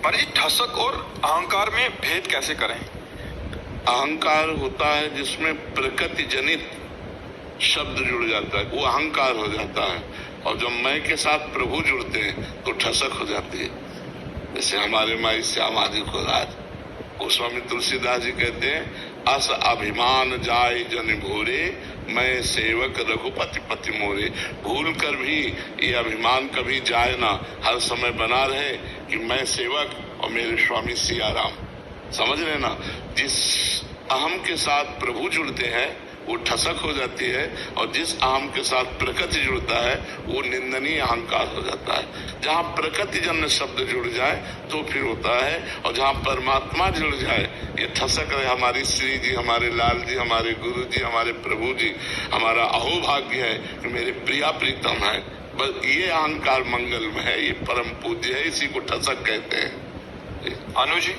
पर ये ठसक और अहंकार में भेद कैसे करें? अहंकार होता है जिसमें प्रकृति जनित शब्द जुड़ जाता है, वो अहंकार हो जाता है। और जब मैं के साथ प्रभु जुड़ते हैं तो ठसक हो जाती है। जैसे हमारे माई श्याम आदि को राज गोस्वामी तुलसीदास जी कहते हैं, अस अभिमान जाय जन भोरे, मैं सेवक रघुपति पति मोरे। भूल कर भी ये अभिमान कभी जाए ना, हर समय बना रहे कि मैं सेवक और मेरे स्वामी सिया राम। समझ रहे ना? जिस अहम के साथ प्रभु जुड़ते हैं वो ठसक हो जाती है, और जिस अहम के साथ प्रकृति जुड़ता है वो निंदनीय अहंकार हो जाता है। जहाँ प्रकृति जन्य शब्द जुड़ जाए तो फिर होता है, और जहाँ परमात्मा जुड़ जाए, ये ठसक है हमारी श्री जी, हमारे लाल जी, हमारे गुरु जी, हमारे प्रभु जी, हमारा अहोभाग्य है कि मेरे प्रिया प्रीतम है। बस ये अहंकार मंगल में है, ये परम पूज्य है, इसी को ठसक कहते हैं। अनुज जी,